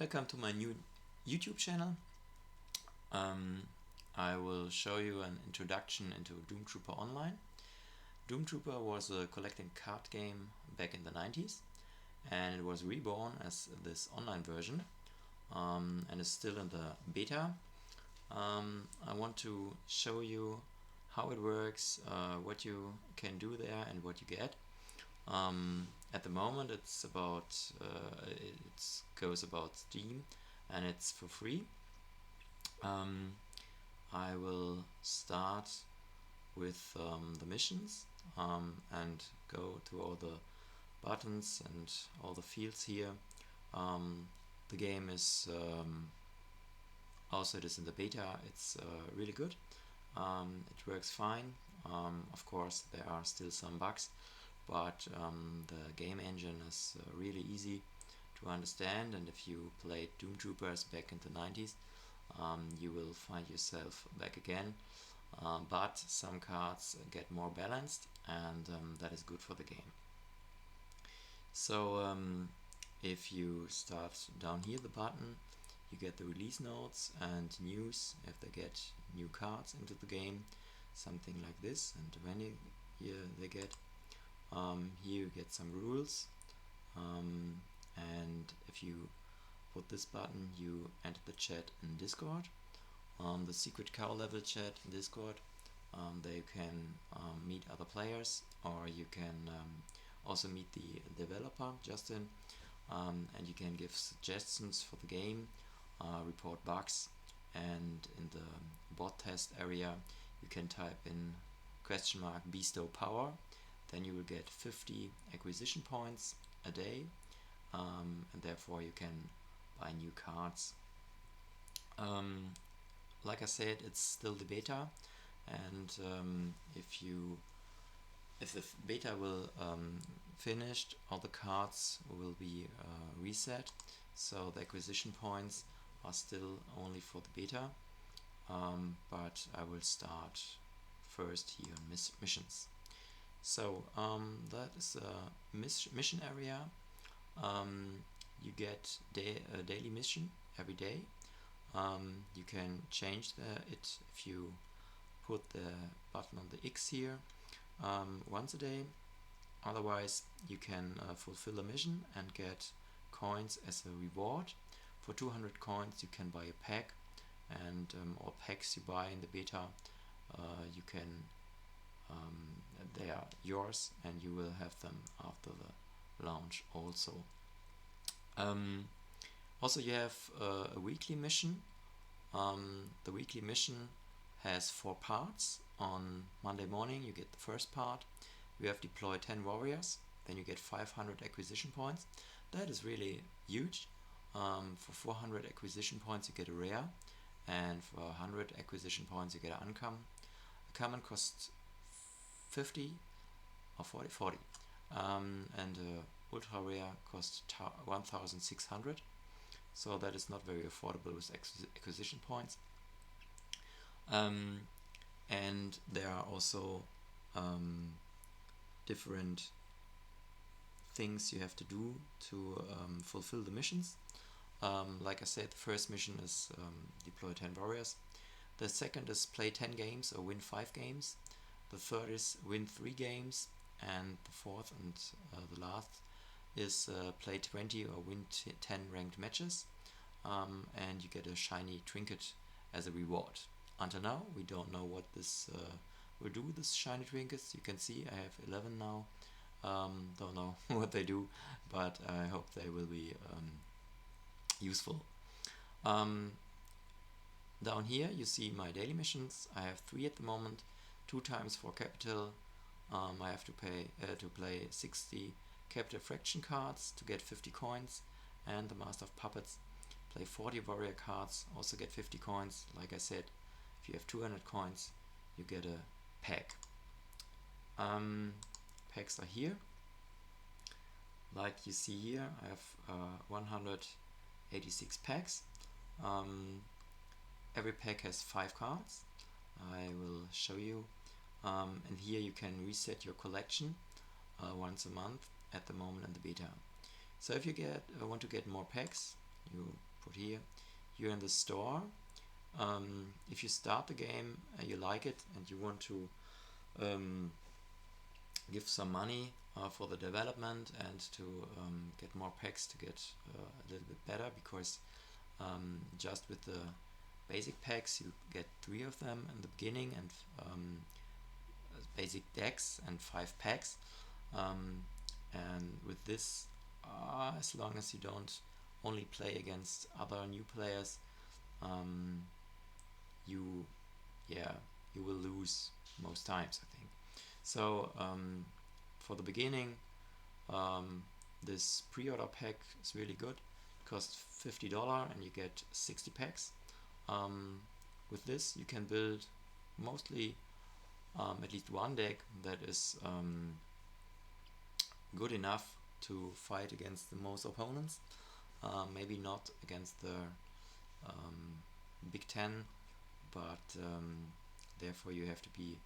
Welcome to my new YouTube channel. I will show you an introduction into Doomtrooper Online. Doomtrooper was a collecting card game back in the 90s, and it was reborn as this online version and is still in the beta. I want to show you how it works, what you can do there and what you get. At the moment it's about it goes about Steam and it's for free. I will start with the missions and go to all the buttons and all the fields here. The game is also it is in the beta. It's really good. It works fine. Of course there are still some bugs, but the game engine is really easy to understand, and if you played Doomtroopers back in the 90s, you will find yourself back again, but some cards get more balanced, and that is good for the game. So if you start down here the button, you get the release notes and news if they get new cards into the game, something like this, and when they get here you get some rules, and if you put this button you enter the chat in Discord, the secret cow level chat in Discord. There you can meet other players, or you can also meet the developer Justin, and you can give suggestions for the game, report bugs, and in the bot test area you can type in !bestow power. Then you will get 50 acquisition points a day, and therefore you can buy new cards. Like I said, it's still the beta, and if the beta will finished, all the cards will be reset, so the acquisition points are still only for the beta, but I will start first here on missions. So that is a mission area. You get a daily mission every day. You can change it if you put the button on the X here once a day. Otherwise you can fulfill a mission and get coins as a reward. For 200 coins you can buy a pack, and all packs you buy in the beta you can they are yours, and you will have them after the launch also. Also you have a weekly mission. The weekly mission has 4 parts. On Monday morning you get the first part. You have deployed 10 warriors, then you get 500 acquisition points. That is really huge. For 400 acquisition points you get a rare, and for 100 acquisition points you get an uncommon. A common costs 50 or 40, and ultra rare costs 1600, so that is not very affordable with acquisition points. And there are also different things you have to do to fulfill the missions. Like I said, the first mission is deploy 10 warriors. The second is play 10 games or win 5 games. The third is win 3 games, and the fourth and the last is play 20 or win 10 ranked matches, and you get a shiny trinket as a reward. Until now we don't know what this will do, this shiny trinkets. You can see I have 11 now. Don't know what they do, but I hope they will be useful. Down here you see my daily missions. I have 3 at the moment. 2 times 4 capital. I have to play 60 capital fraction cards to get 50 coins, and the Master of Puppets. Play 40 warrior cards, also get 50 coins. Like I said, if you have 200 coins you get a pack. Packs are here. Like you see here, I have 186 packs. Every pack has 5 cards. I will show you. And here you can reset your collection once a month at the moment in the beta. So if you want to get more packs, you put here. You're in the store. If you start the game, you like it, and you want to give some money for the development and to get more packs to get a little bit better, because just with the basic packs you get 3 of them in the beginning, and basic decks and 5 packs, and with this, as long as you don't only play against other new players, you will lose most times, I think. So for the beginning, this pre-order pack is really good. It costs $50 and you get 60 packs. With this you can build mostly at least one deck that is good enough to fight against the most opponents. Maybe not against the Big Ten, but therefore you have to be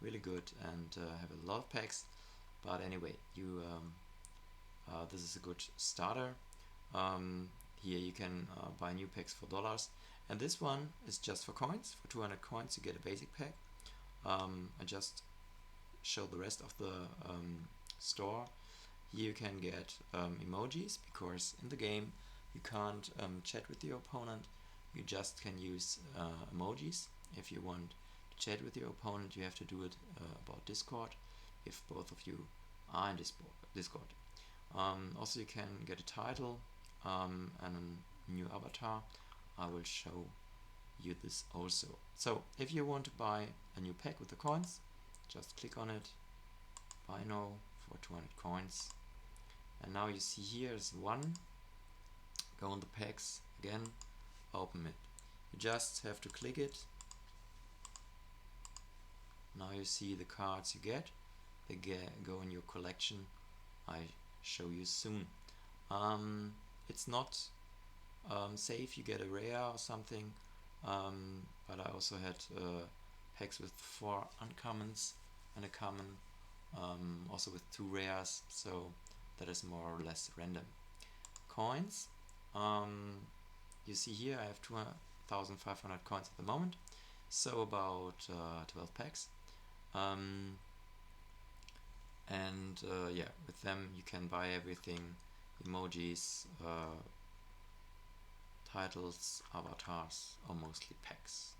really good and have a lot of packs. But anyway, you this is a good starter. Here you can buy new packs for dollars, and this one is just for coins. For 200 coins you get a basic pack. I just show the rest of the store. Here you can get emojis, because in the game you can't chat with your opponent. You just can use emojis. If you want to chat with your opponent, you have to do it about Discord, if both of you are in Discord. Also you can get a title and a new avatar. I will show you this also. So if you want to buy a new pack with the coins, just click on it, buy now for 200 coins, and now you see here is one. Go on the packs again, open it. You just have to click it. Now you see the cards you get. They go in your collection. I show you soon. It's not safe, you get a rare or something, but I also had packs with 4 uncommons and a common, also with 2 rares, so that is more or less random. Coins, you see here I have 2,500 coins at the moment, so about 12 packs. Yeah, with them you can buy everything: emojis, titles, avatars, or mostly packs.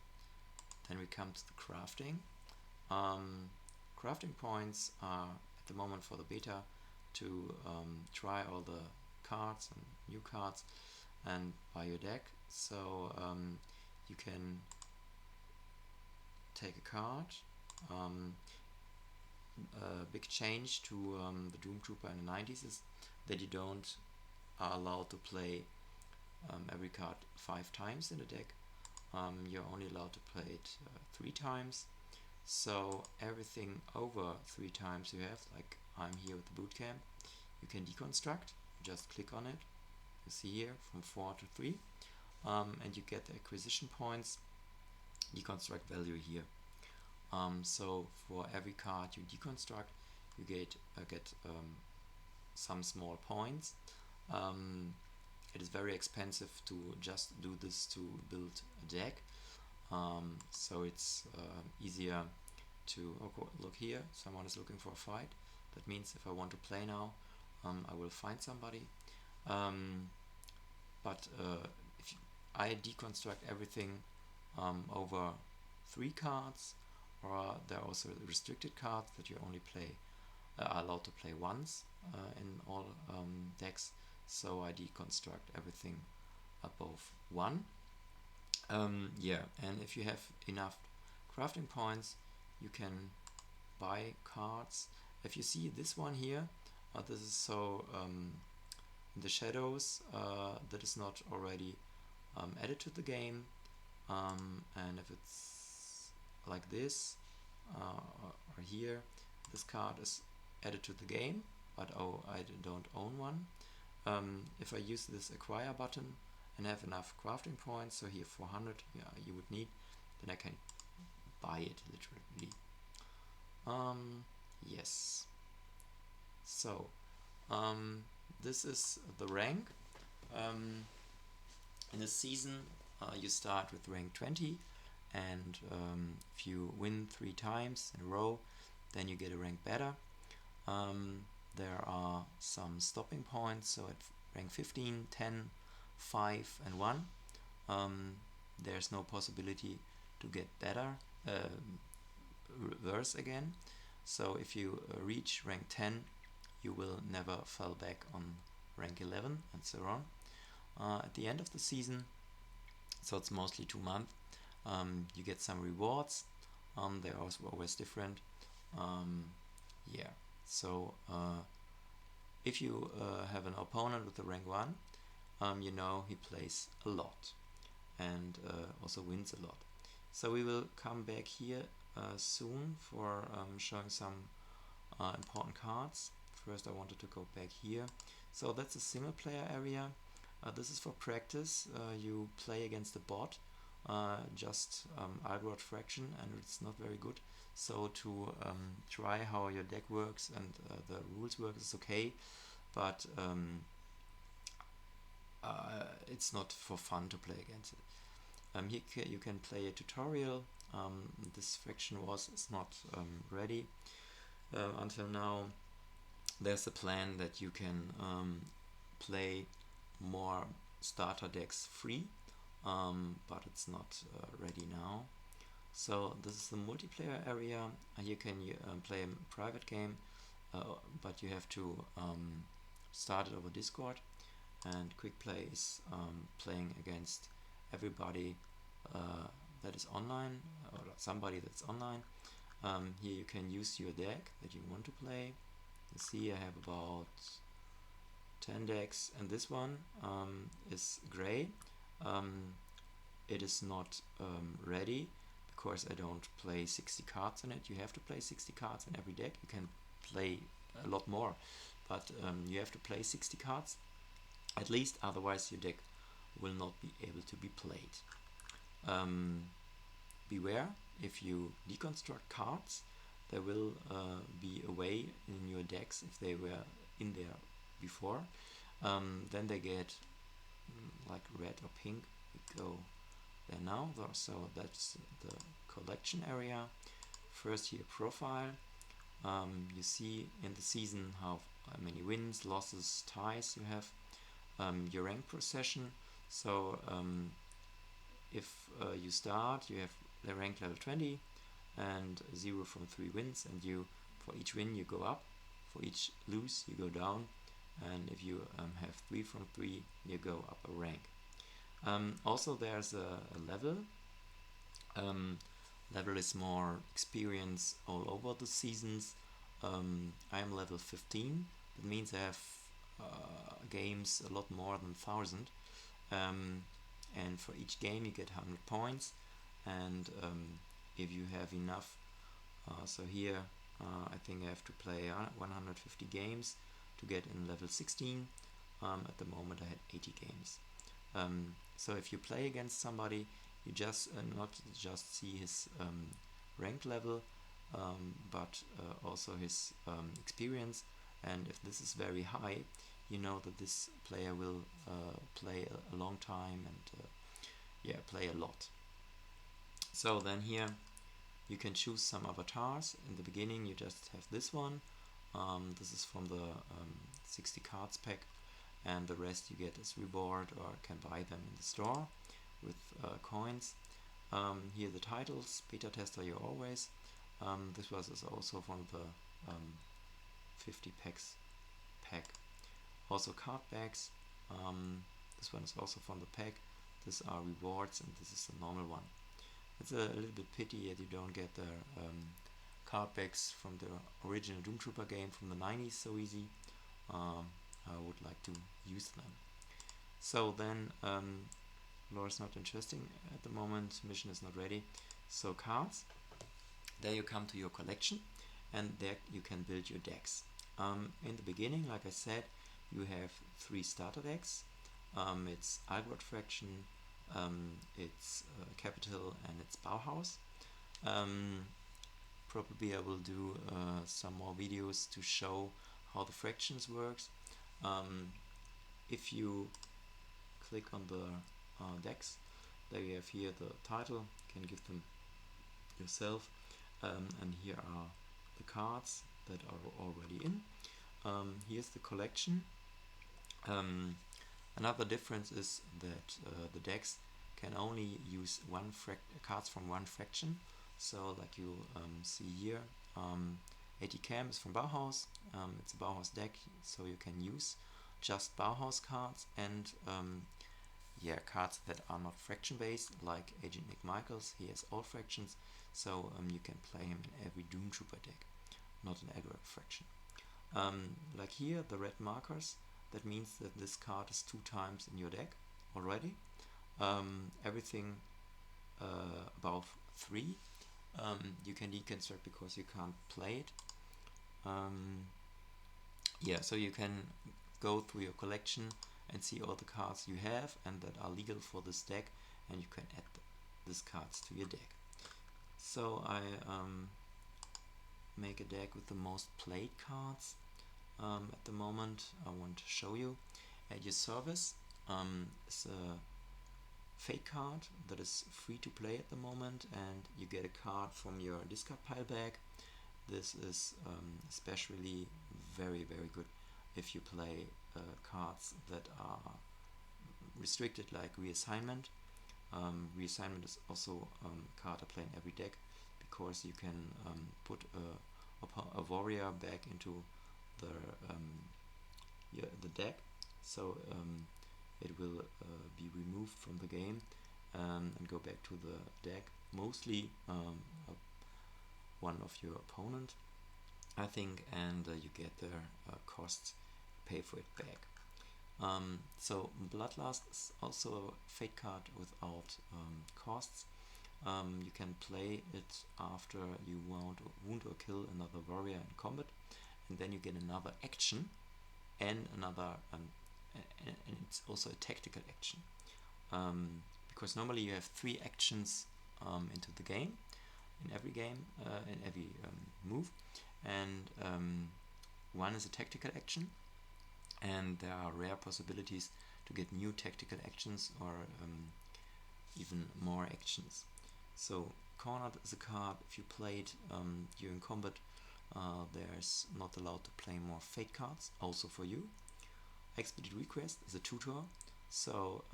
Then we come to the crafting. Crafting points are at the moment for the beta to try all the cards and new cards and buy your deck. So you can take a card. A big change to the Doomtrooper in the 90s is that you are allowed to play every card 5 times in the deck. You're only allowed to play it 3 times. So everything over 3 times you have, like I'm here with the bootcamp, you can deconstruct. Just click on it. You see here from 4 to 3, and you get the acquisition points, deconstruct value here. So for every card you deconstruct, you get some small points. It is very expensive to just do this to build a deck, so it's easier to look here. Someone is looking for a fight. That means if I want to play now, I will find somebody. But if I deconstruct everything over 3 cards, or there are also restricted cards that you only are allowed to play once in all decks. So I deconstruct everything above 1. Yeah, and if you have enough crafting points, you can buy cards. If you see this one here, this is so in the shadows, that is not already added to the game, and if it's like this, or here, this card is added to the game, but I don't own one. If I use this acquire button and have enough crafting points, so here 400 you would need, then I can buy it literally. Yes. So this is the rank. In a season, you start with rank 20, and if you win 3 times in a row, then you get a rank better. There are some stopping points, so at rank 15, 10, 5 and 1, there's no possibility to get better, worse again. So if you reach rank 10, you will never fall back on rank 11 and so on. At the end of the season, so it's mostly 2 months, you get some rewards. They're also always different. Yeah, so if you have an opponent with a rank 1, you know he plays a lot and also wins a lot. So we will come back here soon for showing some important cards. First I wanted to go back here. So that's a single player area. This is for practice. You play against a bot, just algorithm fraction, and it's not very good. So to try how your deck works and the rules work is okay, but it's not for fun to play against it. Here you can play a tutorial. This fraction is not ready until now. There's a plan that you can play more starter decks free, but it's not ready now. So this is the multiplayer area. You can play a private game, but you have to start it over Discord. And quick play is playing against everybody that is online, or somebody that's online. Here you can use your deck that you want to play. You see I have about 10 decks, and this one is gray. It is not ready because I don't play 60 cards in it. You have to play 60 cards in every deck. You can play a lot more, but you have to play 60 cards at least, otherwise your deck will not be able to be played. Beware, if you deconstruct cards, there will be a way in your decks if they were in there before. Then they get like red or pink. We go there now. So that's the collection area. First here profile. You see in the season how many wins, losses, ties you have. Your rank procession. So if you start, you have the rank level 20 and 0 from 3 wins, and you for each win you go up, for each lose you go down, and if you have 3 from 3 you go up a rank. Also there's a level. Level is more experience all over the seasons. I am level 15. That means I have games a lot more than 1000. And for each game you get 100 points, and if you have enough, so here I think I have to play 150 games to get in level 16. At the moment I had 80 games. So if you play against somebody, you just not just see his rank level, but also his experience, and if this is very high, you know that this player will play a long time and play a lot. So then here you can choose some avatars. In the beginning you just have this one. This is from the 60 cards pack, and the rest you get as reward or can buy them in the store with coins. Here the titles, beta tester you always. This was also from the 50 packs pack. Also card packs. This one is also from the pack. These are rewards, and this is the normal one. It's a little bit pity that you don't get the card packs from the original Doomtrooper game from the 90s so easy. I would like to use them. So then lore is not interesting at the moment, mission is not ready. So cards, there you come to your collection, and there you can build your decks. In the beginning, like I said, you have 3 starter decks. It's Algorand Fraction, it's Capital, and it's Bauhaus. Probably I will do some more videos to show how the fractions works. If you click on the decks. There you have here the title, you can give them yourself, and here are the cards that are already in. Here's the collection. Another difference is that the decks can only use cards from one fraction. So like you see here, 80 Cam is from Bauhaus. It's a Bauhaus deck, so you can use just Bauhaus cards and cards that are not fraction based, like Agent Nick Michaels. He has all fractions, so you can play him in every Doomtrooper deck, not in every fraction. Like here, the red markers, that means that this card is 2 times in your deck already. Everything above 3 you can deconsert because you can't play it. So you can go through your collection and see all the cards you have and that are legal for this deck, and you can add these cards to your deck. So I make a deck with the most played cards at the moment. I want to show you. At your service is a fake card that is free to play at the moment, and you get a card from your discard pile bag. This is especially very good if you play cards that are restricted, like reassignment. Reassignment is also a card I play in every deck, because you can put a warrior back into the deck, so it will be removed from the game and go back to the deck, mostly one of your opponent, I think, and you get their costs, pay for it back. So Bloodlust is also a fate card without costs. You can play it after you wound or kill another warrior in combat, and then you get another action and another and it's also a tactical action, because normally you have 3 actions into the game, in every game, in every move, and one is a tactical action, and there are rare possibilities to get new tactical actions or even more actions. So Cornered is a card, if you play it during combat, there's not allowed to play more fate cards, also for you. Expedite Request is a tutor, so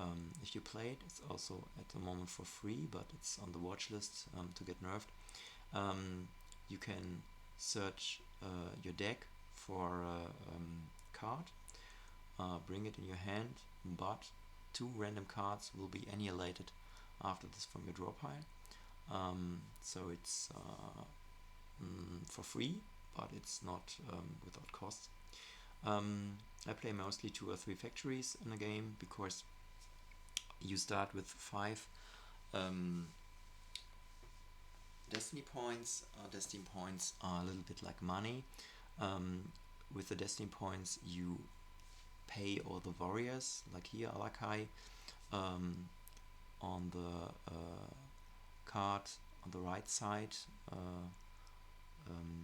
if you play it, it's also at the moment for free, but it's on the watch list to get nerfed. You can search your deck for a card, bring it in your hand, but 2 random cards will be annihilated after this from your draw pile. So it's for free, but it's not without cost. I play mostly 2 or 3 factories in a game, because you start with 5 destiny points. Destiny points are a little bit like money. With the destiny points you pay all the warriors, like here Alakai. On the card on the right side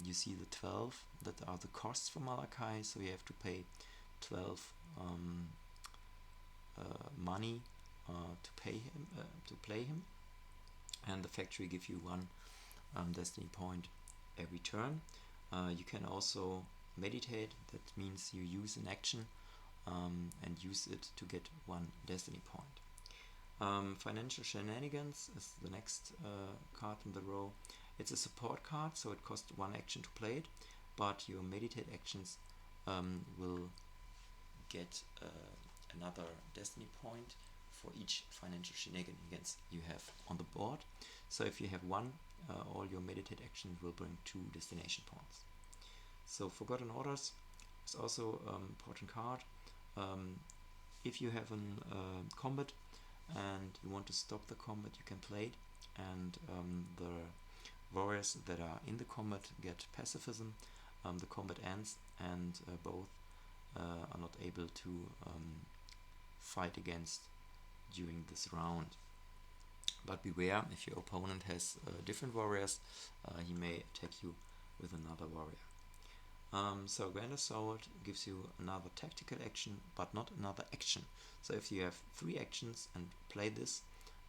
you see the 12 that are the costs for Malachi, so you have to pay 12 money to pay him, to play him, and the factory gives you 1 destiny point every turn. You can also meditate, that means you use an action and use it to get 1 destiny point. Financial Shenanigans is the next card in the row. It's a support card, so it costs 1 action to play it, but your meditate actions will get another destiny point for each financial shenanigans you have on the board. So if you have 1, all your meditate actions will bring 2 destination points. So Forgotten Orders is also an important card. If you have a combat and you want to stop the combat, you can play it, and the warriors that are in the combat get pacifism. The combat ends, and both are not able to fight against during this round. But beware, if your opponent has different warriors, he may attack you with another warrior. So Grand Assault gives you another tactical action, but not another action. So if you have 3 actions and play this,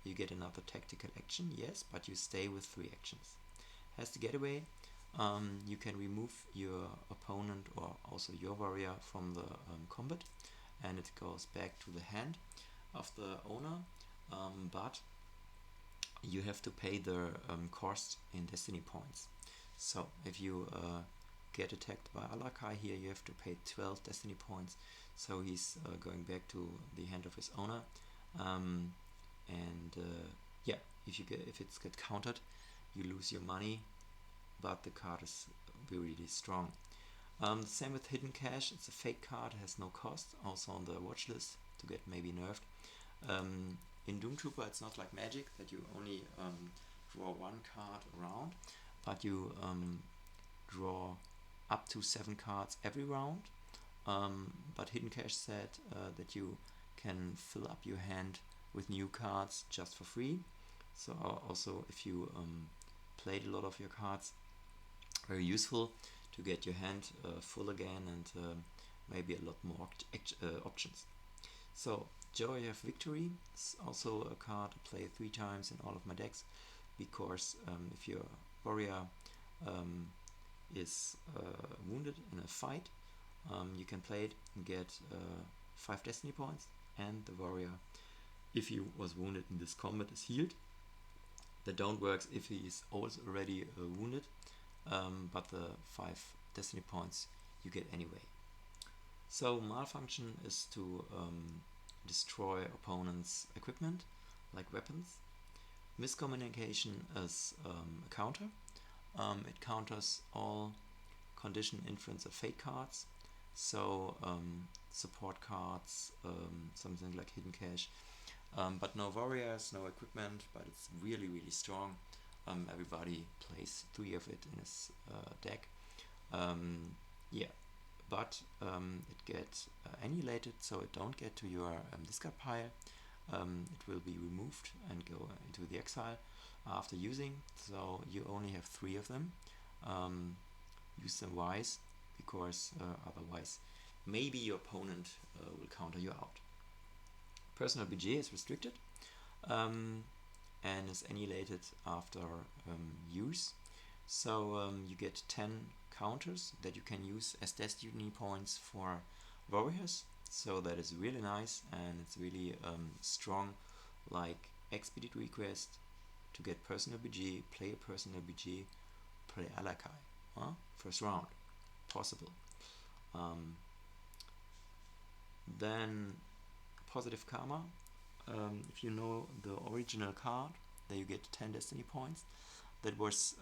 you get another tactical action, yes, but you stay with 3 actions. Has the getaway. You can remove your opponent or also your warrior from the combat, and it goes back to the hand of the owner, but you have to pay the cost in destiny points. So if you get attacked by Alakai here, you have to pay 12 destiny points, so he's going back to the hand of his owner, yeah, if it's get countered, you lose your money, but the card is really strong. Same with Hidden Cash. It's a fake card, has no cost, also on the watch list to get maybe nerfed. In Doomtrooper it's not like Magic that you only draw 1 card around, but you draw up to 7 cards every round. But Hidden Cash said that you can fill up your hand with new cards just for free. So also if you played a lot of your cards, very useful to get your hand full again and maybe a lot more options. So Joy of Victory is also a card I play 3 times in all of my decks, because if your warrior is wounded in a fight, you can play it and get 5 destiny points, and the warrior, if he was wounded in this combat, is healed. That don't work if he is also already wounded, but the 5 destiny points you get anyway. So Malfunction is to destroy opponents' equipment, like weapons. Miscommunication is a counter. It counters all condition, influence, or fate cards. So support cards, something like Hidden Cash, but no warriors, no equipment, but it's really strong. Everybody plays 3 of it in his deck. Yeah, but it gets annihilated, so it don't get to your discard pile. It will be removed and go into the exile after using, so you only have 3 of them. Use them wise, because otherwise maybe your opponent will counter you out. Personal BG is restricted and is annihilated after use. So you get 10 counters that you can use as destiny points for warriors. So that is really nice, and it's really strong, like Expedite Request to get personal BG, play a personal BG, play Alakai. First round, possible. Then Positive Karma. If you know the original card, then you get 10 destiny points. That was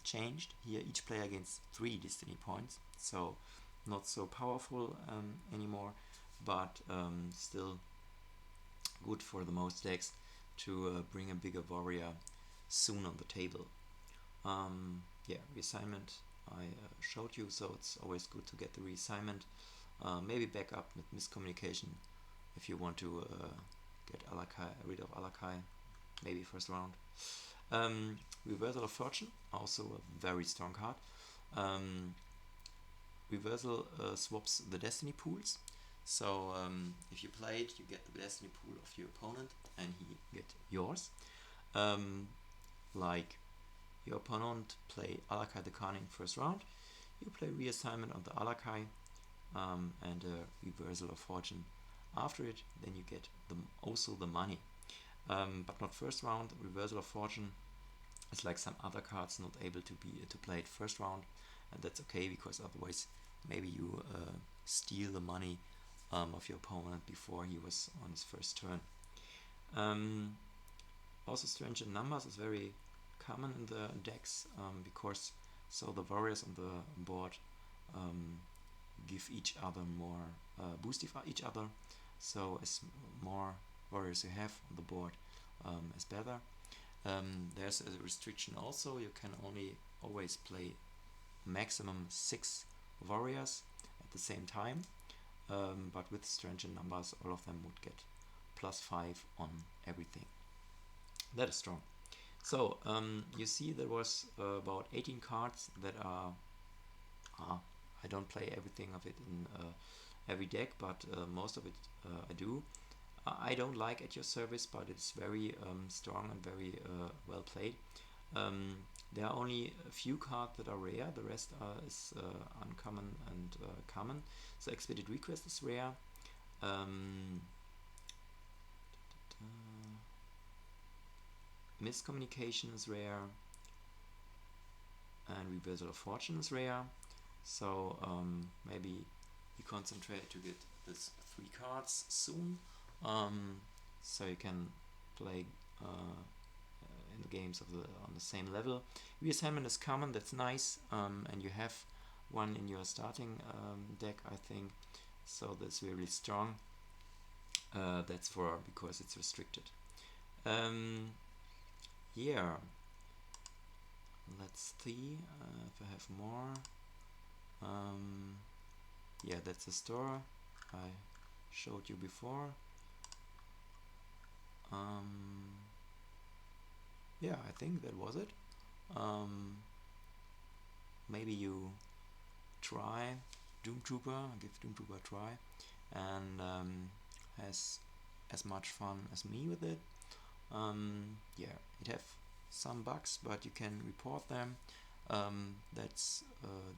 changed. Here each player gains 3 destiny points, so not so powerful anymore, but still good for the most decks to bring a bigger warrior soon on the table. Yeah, reassignment I showed you, so it's always good to get the reassignment. Maybe back up with Miscommunication if you want to get Alakai, rid of Alakai, maybe first round. Reversal of Fortune, also a very strong card. Reversal swaps the destiny pools. So if you play it, you get the destiny pool of your opponent and he get yours. Like your opponent play Alakai the Carning first round, you play reassignment on the Alakai and a Reversal of Fortune after it, then you get also the money. But not first round. Reversal of Fortune is like some other cards not able to play it first round, and that's okay, because otherwise maybe you steal the money of your opponent before he was on his first turn. Also Strange in Numbers is very common in the decks, because so the warriors on the board give each other more boostify each other, so as more warriors you have on the board, as better. There's a restriction also, you can only always play maximum 6 warriors at the same time, but with Strange in Numbers all of them would get +5 on everything. That is strong. So you see there was about 18 cards that are I I don't play everything of it in every deck, but most of it I do. I don't like At Your Service, but it's very strong and very well played. There are only a few cards that are rare, the rest is uncommon and common. So Expedited Request is rare. Miscommunication is rare, and Reversal of Fortune is rare. So maybe you concentrate to get this 3 cards soon, so you can play in the games on the same level. Reassignment is common, that's nice, and you have one in your starting deck, I think. So that's really strong. That's because it's restricted. Yeah, let's see if I have more. Yeah, that's the store I showed you before. Yeah, I think that was it. Maybe you try Doomtrooper, give Doomtrooper a try, and has as much fun as me with it. Yeah, it have some bugs, but you can report them. That's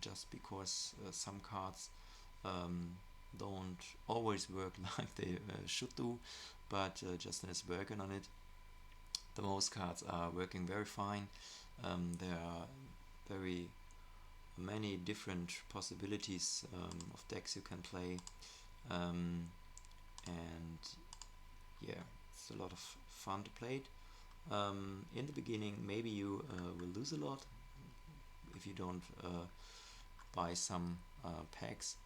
just because some cards don't always work like they should do, but Justin is working on it. The most cards are working very fine. There are very many different possibilities of decks you can play, and yeah, it's a lot of fun to play it. In the beginning, maybe you will lose a lot if you don't buy some packs.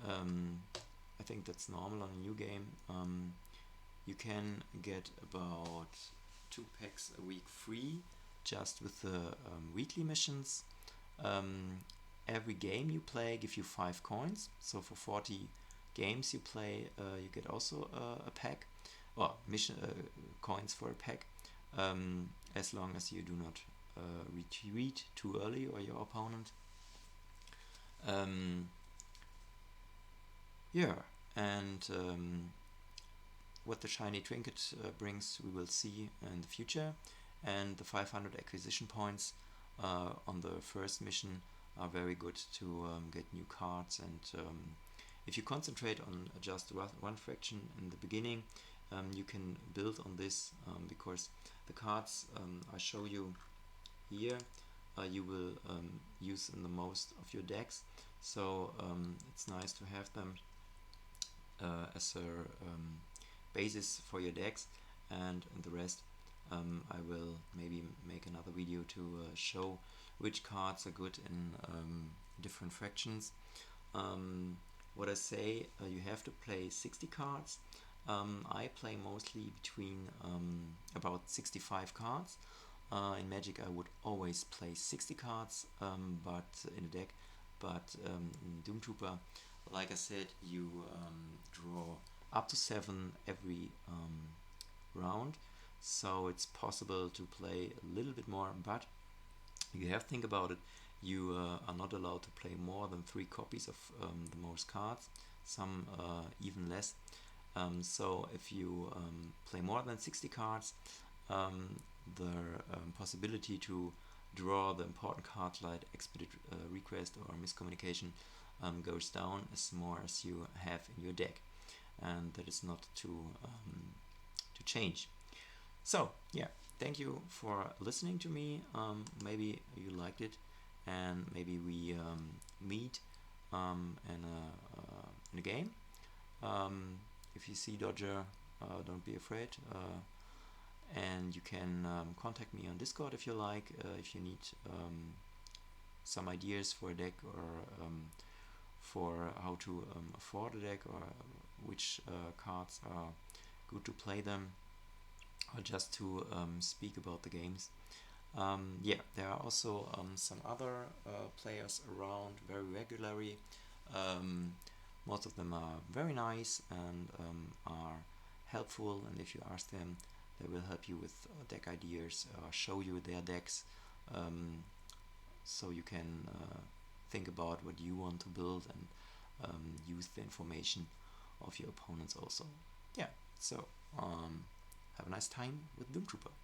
I think that's normal on a new game. You can get about 2 packs a week free just with the weekly missions. Every game you play gives you 5 coins, so for 40 games you play you get also a pack, or mission coins for a pack, as long as you do not retreat too early or your opponent. Yeah, and what the shiny trinket brings we will see in the future, and the 500 acquisition points on the first mission are very good to get new cards, and if you concentrate on just one fraction in the beginning, you can build on this, because the cards I show you here you will use in the most of your decks, so it's nice to have them as a basis for your decks, and the rest I will maybe make another video to show which cards are good in different fractions. What I say, you have to play 60 cards. I play mostly between about 65 cards. In Magic I would always play 60 cards but in a deck, but in Doomtrooper, like I said, you draw up to 7 every round, so it's possible to play a little bit more, but you have to think about it. You are not allowed to play more than 3 copies of the most cards, some even less. So if you play more than 60 cards, the possibility to draw the important card like Expedited Request or Miscommunication goes down as more as you have in your deck, and that is not to change. So yeah, thank you for listening to me. Maybe you liked it, and maybe we meet in a game. If you see Dodger, don't be afraid, and you can contact me on Discord if you like, if you need some ideas for a deck, or for how to afford a deck, or which cards are good to play them, or just to speak about the games. Yeah, there are also some other players around very regularly. Most of them are very nice and are helpful, and if you ask them, they will help you with deck ideas, show you their decks, so you can think about what you want to build and use the information of your opponents also. Yeah, so have a nice time with Doomtrooper.